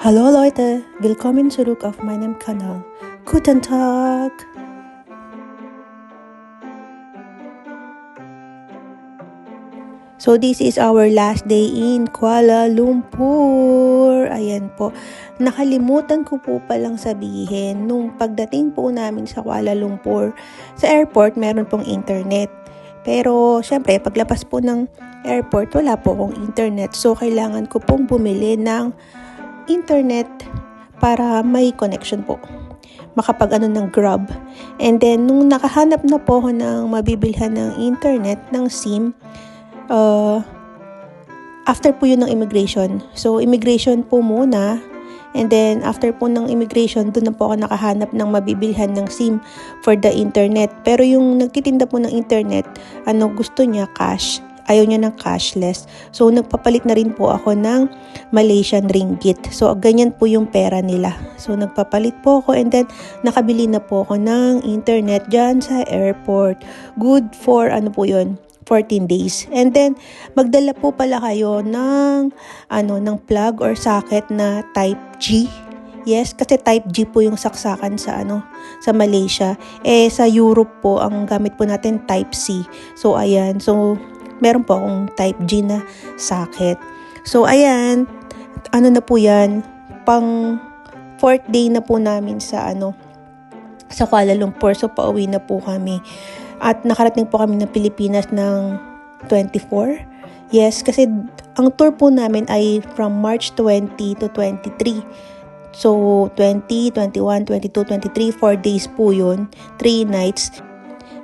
Hallo Leute, willkommen zurück auf meinem Kanal. Guten Tag! So this is our last day in Kuala Lumpur. Ayan po. Nakalimutan ko po palang sabihin, nung pagdating po namin sa Kuala Lumpur, sa airport meron pong internet. Pero syempre, paglabas po ng airport, wala po akong internet. So kailangan ko pong bumili ng internet para may connection po, makapag-ano ng Grab. And then nung nakahanap na po ako ng mabibilhan ng internet ng SIM, after po yun ng immigration. So immigration po muna, and then after po ng immigration, doon na po ako nakahanap ng mabibilhan ng SIM for the internet. Pero yung nagtitinda po ng internet, gusto niya cash. Ayaw niya ng cashless. So, nagpapalit na rin po ako ng Malaysian ringgit. So, ganyan po yung pera nila. So, nagpapalit po ako, and then nakabili na po ako ng internet dyan sa airport. Good for, 14 days. And then, magdala po pala kayo ng plug or socket na type G. Yes, kasi type G po yung saksakan sa Malaysia. Sa Europe po, ang gamit po natin type C. So, ayan. So, meron po akong type G na socket. So, ayan. Na po yan? Pang 4th day na po namin sa Kuala Lumpur. So, pauwi na po kami. At nakarating po kami ng Pilipinas ng 24. Yes, kasi ang tour po namin ay from March 20 to 23. So, 20, 21, 22, 23, 4 days po yun. 3 nights.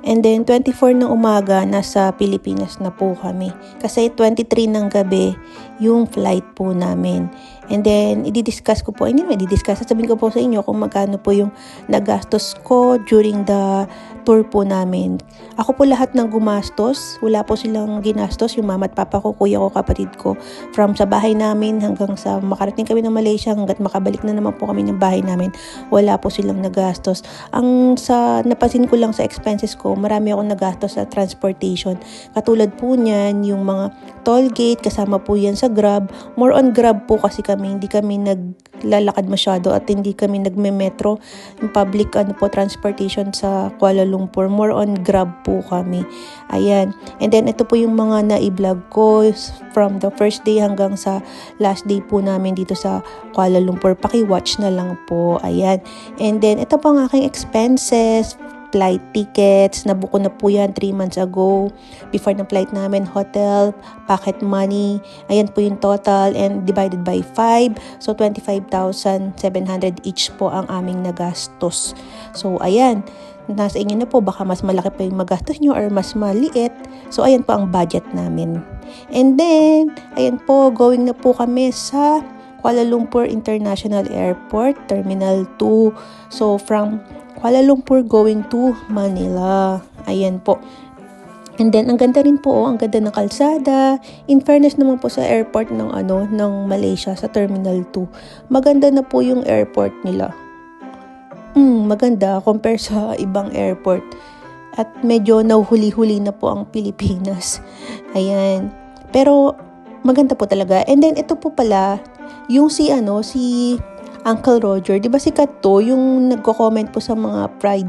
And then, 24 ng umaga, nasa Pilipinas na po kami. Kasi 23 ng gabi, yung flight po namin. And then, i-discuss ko po. Sasabihin ko po sa inyo kung magkano po yung nagastos ko during the tour po namin. Ako po lahat ng gumastos. Wala po silang ginastos. Yung mama at papa ko, kuya ko, kapatid ko. From sa bahay namin hanggang sa makarating kami ng Malaysia, hanggat makabalik na naman po kami ng bahay namin, wala po silang nagastos. Ang napansin ko lang sa expenses ko, marami akong nagastos sa transportation. Katulad po niyan, yung mga toll gate, kasama po yan sa Grab. More on Grab po kasi kami, hindi kami naglalakad masyado at hindi kami nagme-metro, yung public transportation sa Kuala Lumpur. More on Grab po kami. Ayan. And then ito po yung mga na-i-vlog ko from the first day hanggang sa last day po namin dito sa Kuala Lumpur. Paki-watch na lang po. Ayan. And then ito po ang aking expenses, flight tickets, nabook ko na po yan 3 months ago. Before ng flight namin, hotel, pocket money, ayan po yung total, and divided by 5. So, 25,700 each po ang aming nagastos. So, ayan. Nasa inyo na po, baka mas malaki pa yung magastos nyo or mas maliit. So, ayan po ang budget namin. And then, ayan po, going na po kami sa Kuala Lumpur International Airport, Terminal 2. So, from Kuala Lumpur going to Manila. Ayan po. And then, ang ganda rin po, ang ganda ng kalsada. In fairness naman po sa airport ng Malaysia, sa Terminal 2. Maganda na po yung airport nila. Maganda compare sa ibang airport. At medyo nahuhuli-huli na po ang Pilipinas. Ayan. Pero, maganda po talaga. And then, ito po pala, yung si Uncle Roger, di ba sikat to, yung nagko-comment po sa mga fried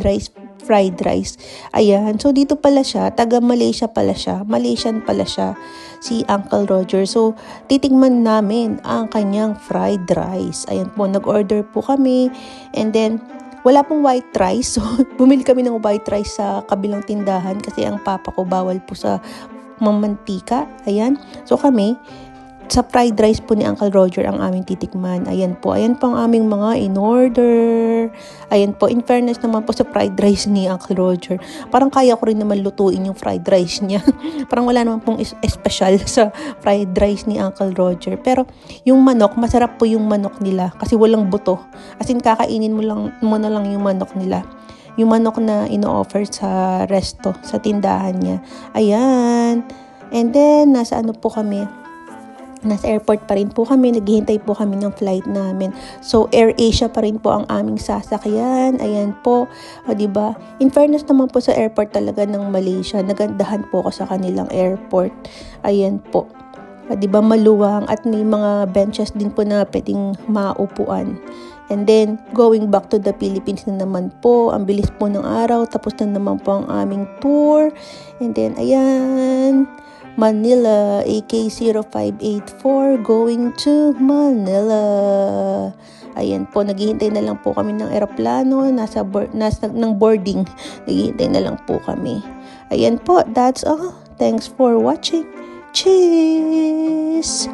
rice. Ayan, so dito pala siya, taga Malaysia pala siya, Malaysian pala siya, si Uncle Roger. So, titingman namin ang kanyang fried rice. Ayan po, nag-order po kami, and then, wala pong white rice, so bumili kami ng white rice sa kabilang tindahan kasi ang papa ko bawal po sa mamantika. Ayan, so kami, sa fried rice po ni Uncle Roger ang aming titikman. Ayan po ang aming mga in-order. Ayan po, in fairness naman po sa fried rice ni Uncle Roger, parang kaya ko rin naman lutuin yung fried rice niya. Parang wala naman pong special sa fried rice ni Uncle Roger. Pero yung manok, masarap po yung manok nila kasi walang buto. As in, kakainin mo na lang yung manok nila. Yung manok na ino-offer sa resto, sa tindahan niya. Ayan. And then, nasa po kami? Nasa airport pa rin po kami, naghihintay po kami ng flight namin. So, AirAsia pa rin po ang aming sasakyan. Ayan po, diba? In fairness naman po sa airport talaga ng Malaysia, nagandahan po ako sa kanilang airport. Ayan po. 'di ba, maluwang at may mga benches din po na pwedeng maupuan. And then, going back to the Philippines na naman po. Ang bilis po ng araw. Tapos na naman po ang aming tour. And then, ayan. Manila, AK0584, going to Manila. Ayan po, naghihintay na lang po kami ng eroplano. Nasa ng boarding. Naghihintay na lang po kami. Ayan po, that's all. Thanks for watching. Cheers!